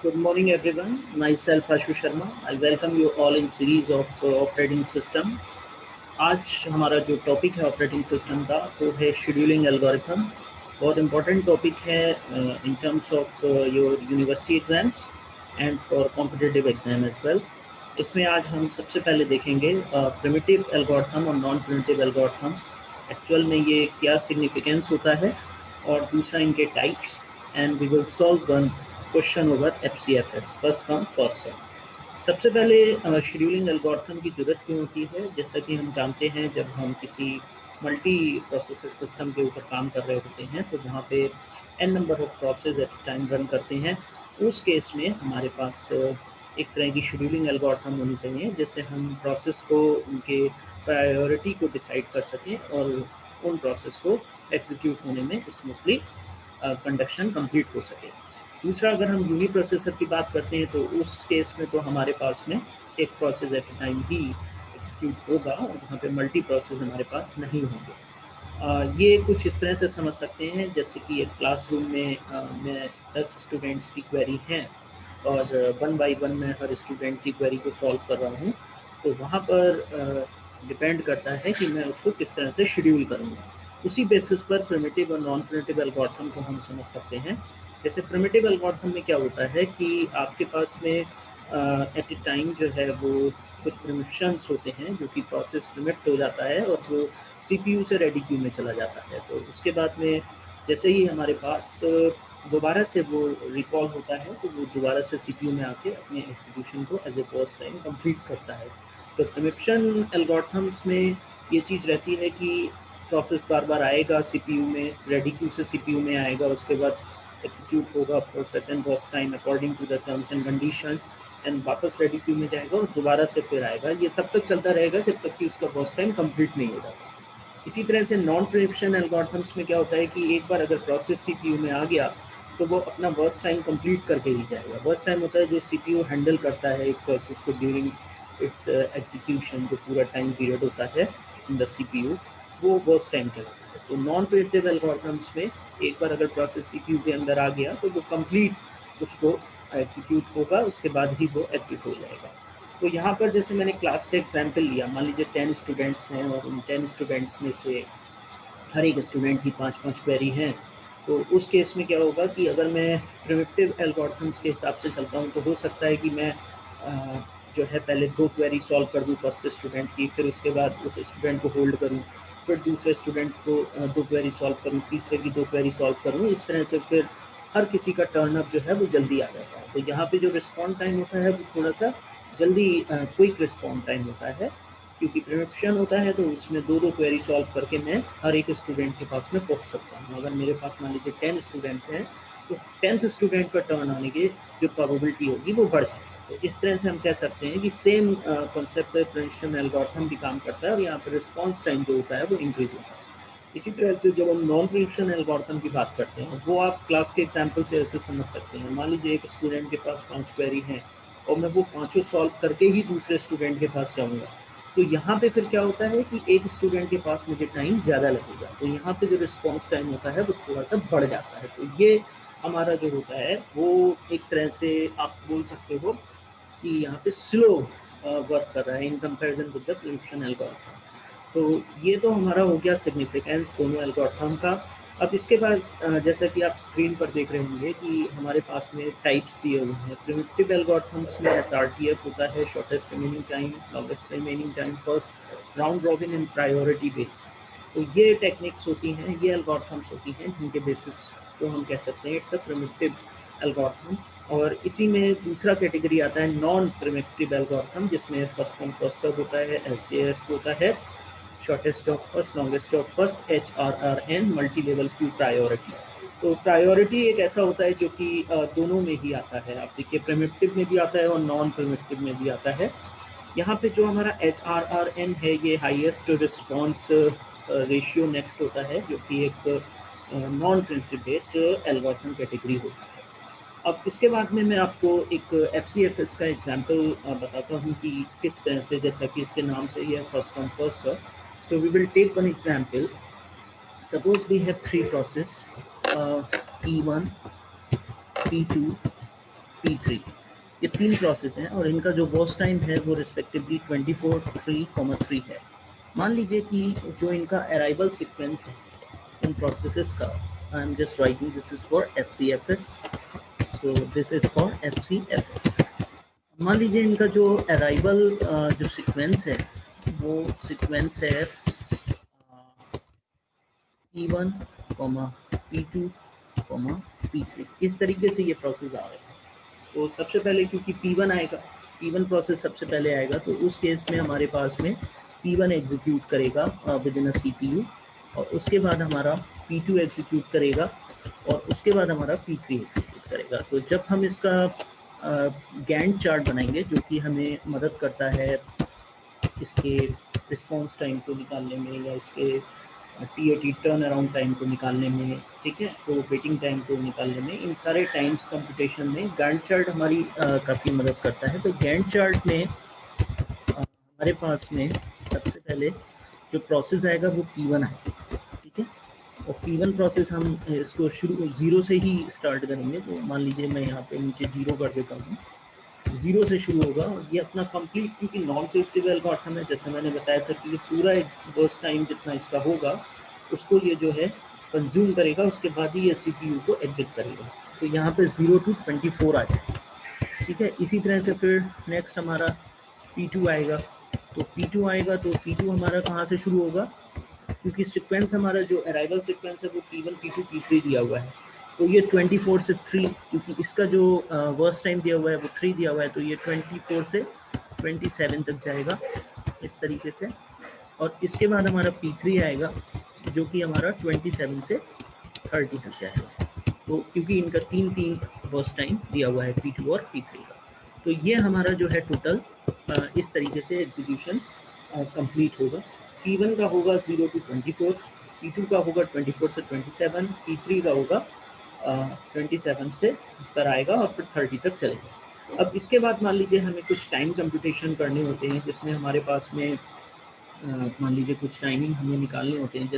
Good morning, everyone. Myself Ashu Sharma. I welcome you all in series of operating system. आज हमारा जो topic है operating system का वो है शेड्यूलिंग एल्गोरिथम। बहुत इम्पोर्टेंट टॉपिक है in terms of your university exams and for competitive exam as well. इसमें आज हम सबसे पहले देखेंगे प्रिमिटिव एल्गोरिथम और नॉन प्रिमिटिव एल्गोरिथम, एक्चुअल में ये क्या सिग्निफिकेंस होता है, और दूसरा इनके types, and we will solve one question over FCFS, first come first serve. सबसे पहले शेड्यूलिंग एल्गोरिथम की जरूरत क्यों होती है? जैसा कि हम जानते हैं, जब हम किसी मल्टी प्रोसेसर सिस्टम के ऊपर काम कर रहे होते हैं तो वहाँ पे n number of process at time run करते हैं। उस केस में हमारे पास एक तरह की शेड्यूलिंग एल्गोरिथम होनी चाहिए जिससे हम प्रोसेस को, उनके प्रायोरिटी को डिसाइड कर सकें और उन प्रोसेस को एग्जीक्यूट होने में स्मूथली कंडक्शन कंप्लीट हो सके। दूसरा, अगर हम यूनी प्रोसेसर की बात करते हैं तो उस केस में तो हमारे पास में एक process at A time he execute होगा और वहाँ पे मल्टी प्रोसेस हमारे पास नहीं होंगे। ये कुछ इस तरह से समझ सकते हैं जैसे कि एक क्लासरूम में 10 स्टूडेंट्स की क्वेरी हैं और 1 बाई 1 मैं हर स्टूडेंट की क्वेरी को सॉल्व कर रहा हूँ, तो वहाँ पर डिपेंड करता है कि मैं उसको किस तरह से शेड्यूल करूँगा। उसी बेसिस पर प्रिमिटिव और नॉन प्रिमिटिव एल्गोरिथम को हम समझ सकते हैं। जैसे प्रिमिटिव एल्गोरिथम में क्या होता है कि आपके पास में एट ए टाइम जो है वो कुछ परमिशंस होते हैं जो कि प्रोसेस प्रिमिट हो जाता है और वो CPU से रेडी क्यू में चला जाता है। तो उसके बाद में जैसे ही हमारे पास दोबारा से वो रिकॉल होता है तो वो दोबारा से CPU में आके अपने एग्जीक्यूशन को as a first time complete करता है। तो परमिशन एल्गोरिथम्स में ये चीज़ रहती है कि प्रोसेस बार बार आएगा CPU में, रेडी क्यू से CPU में आएगा, उसके बाद एग्जीक्यूट होगा for certain first time according to the terms and conditions, and वापस रेडी क्यू में जाएगा और दोबारा से फिर आएगा। ये तब तक चलता रहेगा जब तक कि उसका फर्स्ट टाइम कंप्लीट नहीं हो जाता। इसी तरह से नॉन प्रिमिशन एल्गोरिथम्स में क्या होता है कि एक बार अगर प्रोसेस CPU में आ गया तो वो अपना वर्स्ट टाइम कंप्लीट करके ही जाएगा। वर्स्ट टाइम होता है जो CPU हैंडल करता है एक प्रोसेस को ड्यूरिंग इट्स एग्जीक्यूशन, जो पूरा टाइम पीरियड होता है इन द CPU, वो वर्स्ट टाइम कहलाता है। तो नॉन प्रिमिटिव एल्गोरिथम्स में एक बार अगर प्रोसेस CPU के अंदर आ गया तो वो कंप्लीट उसको एग्जीक्यूट होगा, उसके बाद ही वो एग्जीक्यूट हो जाएगा। तो यहाँ पर जैसे मैंने क्लास का एग्जाम्पल लिया, मान लीजिए 10 स्टूडेंट्स हैं और उन 10 स्टूडेंट्स में से हर एक स्टूडेंट की 5-5 क्वेरी हैं। तो उस केस में क्या होगा कि अगर मैं प्रिमिटिव एल्गोरिथम्स के हिसाब से चलता हूँ तो हो सकता है कि मैं जो है पहले 2 क्वेरी सॉल्व कर दूँ फर्स्ट स्टूडेंट की, फिर उसके बाद उस स्टूडेंट को होल्ड करूँ, फिर दूसरे स्टूडेंट को 2 क्वेरी सॉल्व करूँ, तीसरे की 2 क्वेरी सॉल्व करूँ। इस तरह से फिर हर किसी का टर्न अप जो है वो जल्दी आ जाता है। तो यहाँ पे जो रिस्पॉन्ड टाइम होता है वो थोड़ा सा जल्दी क्विक रिस्पॉन्ड टाइम होता है, क्योंकि प्रिमिशन होता है तो उसमें 2 क्वेरी सॉल्व करके मैं हर एक स्टूडेंट के पास में पहुँच सकता हूँ। अगर मेरे पास मान लीजिए 10 स्टूडेंट हैं तो 10th स्टूडेंट का टर्न आने की जो प्रोबेबिलिटी होगी वो बढ़ जाएगी। तो इस तरह से हम कह सकते हैं कि सेम कॉन्सेप्ट पर प्रिमिशन एल्गोरिथम भी काम करता है और यहाँ पर रिस्पॉन्स टाइम जो होता है वो इंक्रीज होता है। इसी तरह से जब हम नॉन प्रिमिशन एल्गोरिथम की बात करते हैं वो आप क्लास के एग्जाम्पल से ऐसे समझ सकते हैं। मान लीजिए एक स्टूडेंट के पास 5 क्वेरी हैं और मैं वो पाँचों सॉल्व करके ही दूसरे स्टूडेंट के पास जाऊँगा, तो यहाँ पे फिर क्या होता है कि एक स्टूडेंट के पास मुझे टाइम ज़्यादा लगेगा, तो यहाँ पे जो रिस्पॉन्स टाइम होता है वो थोड़ा सा बढ़ जाता है। तो ये हमारा जो होता है वो एक तरह से आप बोल सकते हो कि यहाँ पे स्लो वर्क कर रहा है in comparison with the preemption algorithm. तो ये तो हमारा हो गया सिग्निफिकेंस दोनों एल्गोरिथम का। अब इसके बाद जैसा कि आप स्क्रीन पर देख रहे होंगे कि हमारे पास में टाइप्स दिए हुए हैं। प्रिमिटिव एल्गोरिथम्स में SRTF होता है, shortest remaining time, longest remaining time first, round robin and priority based. तो ये टेक्निक्स होती हैं, ये एल्गोरिथम्स होती हैं जिनके बेसिस को हम कह सकते हैं इट्स अ प्रिमिटिव एल्गोरिथम। और इसी में दूसरा कैटेगरी आता है नॉन प्रिमिटिव एल्गोरिथम, जिसमें फर्स्ट कम फर्स्ट सर्व होता है, SJF होता है, shortest of first, longest of first, HRRN, multi level Q priority. तो प्रायोरिटी एक ऐसा होता है जो कि दोनों में ही आता है। आप देखिए प्रिमिटिव में भी आता है और नॉन प्रिमिटिव में भी आता है। यहाँ पे जो हमारा HRRN है ये हाईएस्ट रिस्पॉन्स रेशियो नेक्स्ट होता है, जो कि एक non primitive based algorithm category होता है। अब इसके बाद में मैं आपको एक FCFS का एग्जांपल बताता हूँ कि किस तरह से, जैसा कि इसके नाम से ही है first come first serve. So we will take one example. Suppose we have 3 process, P1, P2, P3, ये 3 प्रोसेस हैं और इनका जो बर्स्ट टाइम है वो रिस्पेक्टिवली 24, 3, 3 है। मान लीजिए कि जो इनका अराइवल सीक्वेंस है इन प्रोसेसेस का, I am just writing this is for FCFS, so this is for FCFS। मान लीजिए इनका जो अराइवल जो सीक्वेंस है वो सीक्वेंस है P1, P2, P3, इस तरीके से ये प्रोसेस आ रहे हैं। तो सबसे पहले क्योंकि P1 आएगा, P1 प्रोसेस सबसे पहले आएगा, तो उस केस में हमारे पास में P1 एग्जीक्यूट करेगा विद इन अ CPU, और उसके बाद हमारा P2 एग्जीक्यूट करेगा, और उसके बाद हमारा P3 एग्जीक्यूट करेगा। तो जब हम इसका गैंट चार्ट बनाएंगे जो कि हमें मदद करता है इसके रिस्पॉन्स टाइम को निकालने में या इसके TAT टर्न अराउंड टाइम को निकालने में, ठीक है, तो वेटिंग टाइम को निकालने में, इन सारे टाइम्स कंप्यूटेशन में गैंट चार्ट हमारी काफ़ी मदद करता है। तो गैंट चार्ट में हमारे पास में सबसे पहले जो प्रोसेस आएगा वो P1 आएगा, ठीक है, और P1 प्रोसेस हम इसको शुरू 0 से ही स्टार्ट करेंगे। तो मान लीजिए मैं यहाँ पे नीचे 0 कर देता हूँ, 0 से शुरू होगा। ये अपना कंप्लीट, क्योंकि नॉन प्रिडिक्टेबल एल्गोरिथम है, जैसे मैंने बताया था कि ये पूरा एक बर्स्ट टाइम जितना इसका होगा उसको ये जो है कंज्यूम करेगा, उसके बाद ही ये CPU को एग्जिट करेगा। तो यहाँ पे 0 to 24 आ जाएगा, ठीक है। इसी तरह से फिर नेक्स्ट हमारा P2 आएगा। तो P2 आएगा तो P2 हमारा कहाँ से शुरू होगा, क्योंकि सीक्वेंस हमारा जो अराइवल सीक्वेंस है वो P1, P2, P3 दिया हुआ है। तो ये 24 से 3, क्योंकि इसका जो वर्स्ट टाइम दिया हुआ है वो 3 दिया हुआ है, तो ये 24 से 27 तक जाएगा इस तरीके से। और इसके बाद हमारा P3 आएगा जो कि हमारा 27 से 30 तक जाएगा। तो क्योंकि इनका 3 वर्स्ट टाइम दिया हुआ है P2 और P3 का, तो ये हमारा जो है टोटल इस तरीके से एग्जीक्यूशन कंप्लीट होगा। P1 का होगा 0 to 24, P2 का होगा 24 से 27, P3 का होगा 27 से पर आएगा और फिर 30 तक चलेगा। अब इसके बाद मान लीजिए हमें कुछ टाइम कंप्यूटेशन करने होते हैं, जिसमें हमारे पास में मान लीजिए कुछ टाइमिंग हमें निकालने होते हैं।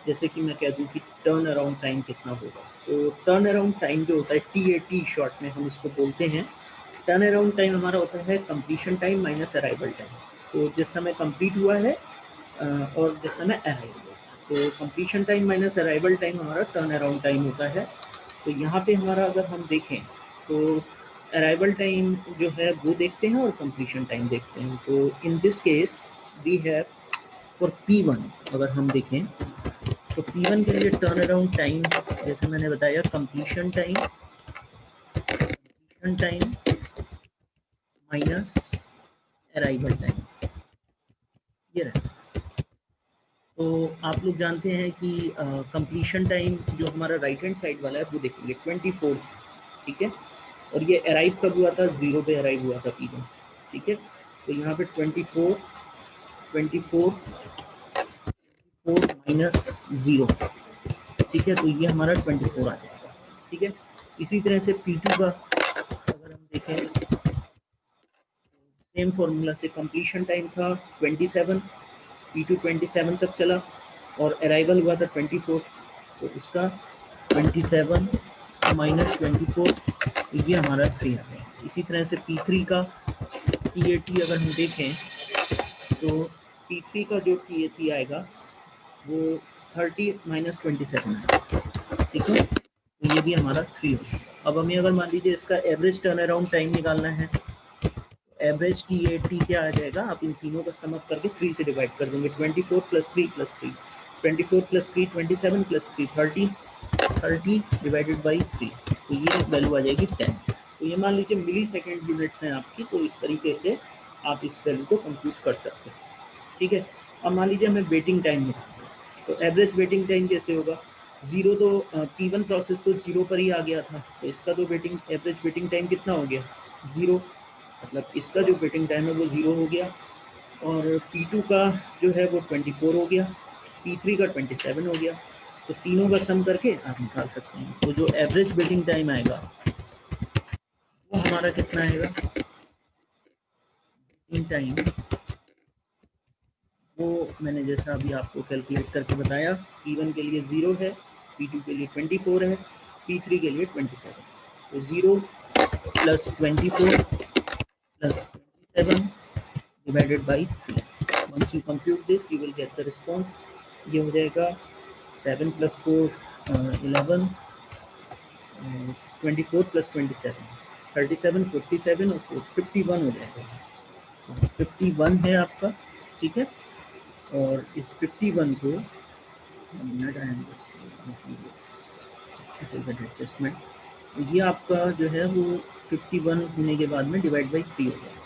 जैसे कि मैं कह दूं कि टर्न अराउंड टाइम कितना होगा। तो टर्न अराउंड टाइम जो होता है TAT शॉर्ट में हम इसको बोलते हैं। टर्न अराउंड टाइम हमारा होता है completion time minus arrival time. तो जिस समय कंप्लीट हुआ है और जिस समय अराइवल हुआ, तो completion time minus arrival time हमारा टर्न अराउंड टाइम होता है। तो यहाँ पे हमारा अगर हम देखें तो अराइवल टाइम जो है वो देखते हैं और कंप्लीशन टाइम देखते हैं। तो in this case we have for P1 अगर हम देखें तो P1 के लिए टर्न अराउंड टाइम, जैसे मैंने बताया, completion time minus arrival time, ये रहा। तो आप लोग जानते हैं कि कंप्लीशन टाइम जो हमारा राइट हैंड साइड वाला है वो देखेंगे 24, ठीक है, और ये अराइव कब हुआ था, 0 पे अराइव हुआ था P1, ठीक है। तो यहाँ पे 24 माइनस 0, ठीक है, तो ये हमारा 24 आ जाएगा, ठीक है। इसी तरह से P2 का अगर हम देखें, सेम फॉर्मूला से कंप्लीशन टाइम था 27, P2 27 तक चला और अराइवल हुआ था 24, तो इसका 27 माइनस 24, तो ये हमारा 3 आ गया। इसी तरह से P3 का TAT अगर हम देखें तो P3 का जो TAT आएगा वो 30 माइनस 27 है, ठीक है, तो ये भी हमारा 3 होगा। अब हमें अगर मान लीजिए इसका एवरेज टर्न अराउंड टाइम निकालना है, एवरेज TAT क्या आ जाएगा, आप इन तीनों का सम अप करके 3 से डिवाइड कर देंगे। 24 plus 3 plus 3, 24 plus 3 27 plus 3 30 divided by 3, तो ये वैल्यू आ जाएगी 10। तो ये मान लीजिए मिली सेकेंड यूनिट्स हैं आपकी, तो इस तरीके से आप इस वैल्यू को कंप्यूट कर सकते हैं, ठीक है। अब मान लीजिए हमें वेटिंग टाइम निकालना है, तो एवरेज वेटिंग टाइम कैसे होगा, 0 तो P1 प्रोसेस तो 0 पर ही आ गया था, तो इसका तो एवरेज वेटिंग टाइम कितना हो गया, 0, मतलब इसका जो वेटिंग टाइम है वो 0 हो गया, और P2 का जो है वो 24 हो गया, P3 का 27 हो गया। तो तीनों का सम करके आप निकाल सकते हैं। तो जो एवरेज वेटिंग टाइम आएगा वो हमारा कितना आएगा, वेटिंग टाइम वो मैंने जैसा अभी आपको कैलकुलेट करके बताया, P1 के लिए 0 है, P2 के लिए 24 है, P3 के लिए 27। तो 0 plus 24 plus 27 divided by 3. Once you compute this, you will get the response. ये हो जाएगा 7 plus 4 11 24 plus 27 37 47 और 4 51 हो जाएगा. 51 है आपका, ठीक है. और इस 51 को एडजस्टमेंट, ये आपका जो है वो 51 होने के बाद में डिवाइड बाई 3 हो जाएगा.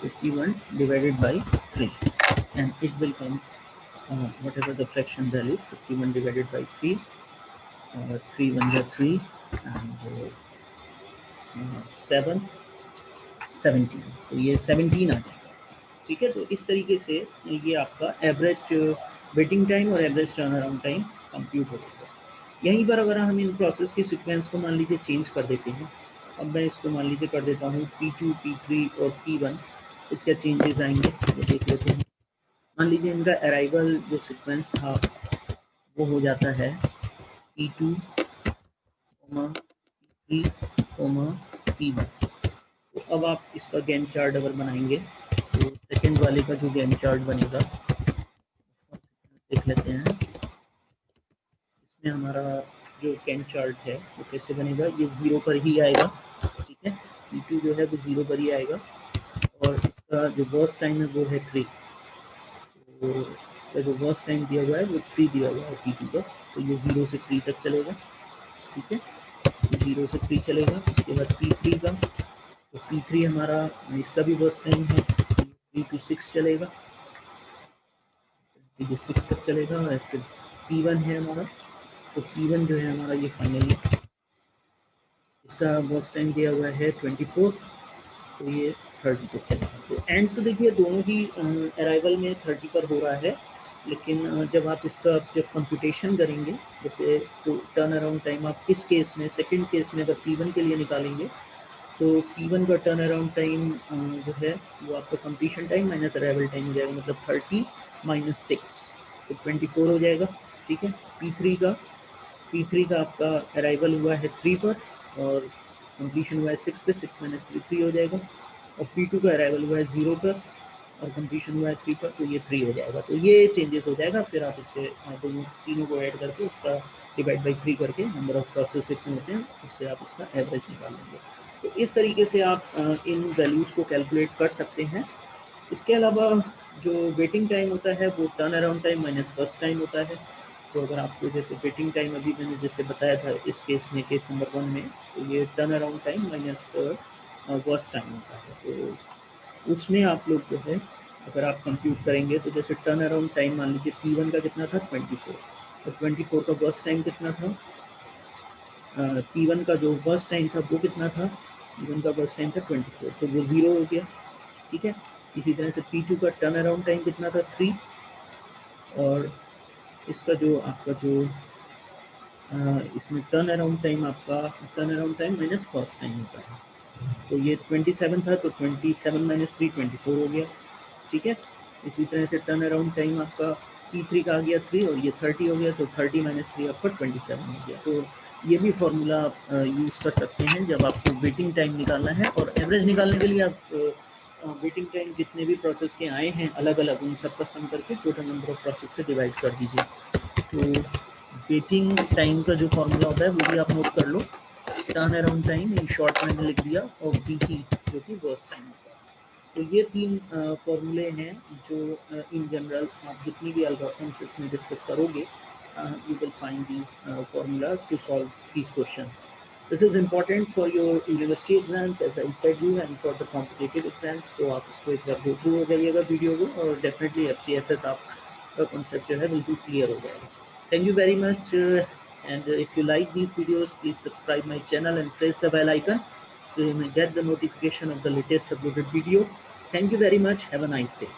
51 divided by 3 and it will come whatever the fraction value, 51 divided by 3, 3 1 is 3 and 7 17, तो ये 17 आ जाएगा, ठीक है. तो इस तरीके से ये आपका एवरेज वेटिंग टाइम और average turn around time compute हो जाएगा. यहीं पर अगर हम इन प्रोसेस के सीक्वेंस को मान लीजिए चेंज कर देते हैं, अब मैं इसको मान लीजिए कर देता हूँ P2 P3 और P1, तो क्या चेंजेस आएंगे वो देख लेते हैं. मान लीजिए इनका अराइवल जो सीक्वेंस था वो हो जाता है P2, P3, P1. तो अब आप इसका गैन चार्ट अगर बनाएंगे तो सेकेंड वाले का जो गैन चार्ट बनेगा देख लेते हैं. इसमें हमारा जो गैन चार्ट है वो कैसे बनेगा, ये 0 पर ही आएगा, ठीक है. P2 जो है वो 0 पर ही आएगा और इसका जो वर्स्ट टाइम है वो है 3. तो इसका जो वर्स्ट टाइम दिया हुआ है वो 3 दिया हुआ है P2 का, तो ये 0 से 3 तक चलेगा, ठीक है. 0 से 3 चलेगा. उसके बाद P3 का, तो P3 हमारा इसका भी वर्स्ट टाइम है, 3 to 6 चलेगा, ये 6 तक चलेगा. और फिर P1 है हमारा, तो P1 जो है हमारा ये फाइनली इसका वर्स्ट टाइम दिया हुआ है 24, तो ये 30 तक चलेगा. तो एंड तो देखिए दोनों ही अराइवल में 30 पर हो रहा है, लेकिन जब आप इसका जब कंप्यूटेशन करेंगे, जैसे तो टर्न अराउंड टाइम आप इस केस में सेकंड केस में अगर P1 के लिए निकालेंगे तो P1 का टर्न अराउंड टाइम जो है वो आपका completion time minus arrival time हो जाएगा, मतलब 30 माइनस 6, तो 24 हो जाएगा, ठीक है. P3 का आपका अराइवल हुआ है 3 पर और कंप्लीशन हुआ है 6 पे, 6 माइनस 3 हो जाएगा. और P2 का अराइवल हुआ है 0 पर और कंप्लीशन हुआ है 3 पर, तो ये 3 हो जाएगा. तो ये चेंजेस हो जाएगा. फिर आप इससे दोनों तीनों को ऐड करके इसका डिवाइड बाई 3 करके नंबर ऑफ प्रोसेस कितने होते हैं उससे आप इसका एवरेज निकाल लेंगे. तो इस तरीके से आप इन वैल्यूज़ को कैलकुलेट कर सकते हैं. इसके अलावा जो वेटिंग टाइम होता है वो turn around time minus burst time होता है. तो अगर आपको जैसे वेटिंग टाइम अभी मैंने जैसे बताया था इस केस में, केस नंबर 1 में, तो ये turn around time minus worst time होता है. तो उसमें आप लोग जो है अगर आप कंप्यूट करेंगे तो जैसे टर्न अराउंड टाइम मान लीजिए P1 का कितना था 24, तो 24 का वर्स्ट टाइम कितना था, P1 का जो वर्स्ट टाइम था वो कितना था, P1 का वर्स्ट टाइम था 24, तो वो 0 हो गया, ठीक है. इसी तरह से P2 का टर्न अराउंड टाइम कितना था 3, और इसका जो आपका जो इसमें टर्न अराउंड टाइम आपका turn around time minus first time होता है, तो ये 27 था, तो 27 माइनस 3 24 हो गया, ठीक है. इसी तरह से टर्न अराउंड टाइम आपका P3 का आ गया 3 और ये 30 हो गया, तो 30 माइनस 3 आपका 27 हो गया. तो ये भी फॉर्मूला यूज़ कर सकते हैं जब आपको वेटिंग टाइम निकालना है. और एवरेज निकालने के लिए आप वेटिंग टाइम जितने भी प्रोसेस के आए हैं अलग अलग उन सबका सम करके टोटल नंबर ऑफ प्रोसेस से डिवाइड कर दीजिए. तो वेटिंग टाइम का जो फॉर्मूला होता है वो भी आप नोट कर लो. Turn around time in short मैंने लिख दिया और BT जो कि वर्स्ट टाइम होता है. तो ये 3 फॉर्मूले हैं जो इन जनरल आप जितनी भी एल्गोरिथम्स इसमें डिस्कस करोगे you will find these formulas to solve these questions. This is important for your university exams as I said you and for the competitive exams. तो आप इसको एक बार go through हो जाइएगा वीडियो को और definitely FCFS आपका concept जो है बिल्कुल clear हो जाएगा. Thank you very much and if you like these videos please subscribe my channel and press the bell icon so you may get the notification of the latest uploaded video. Thank you very much. Have a nice day.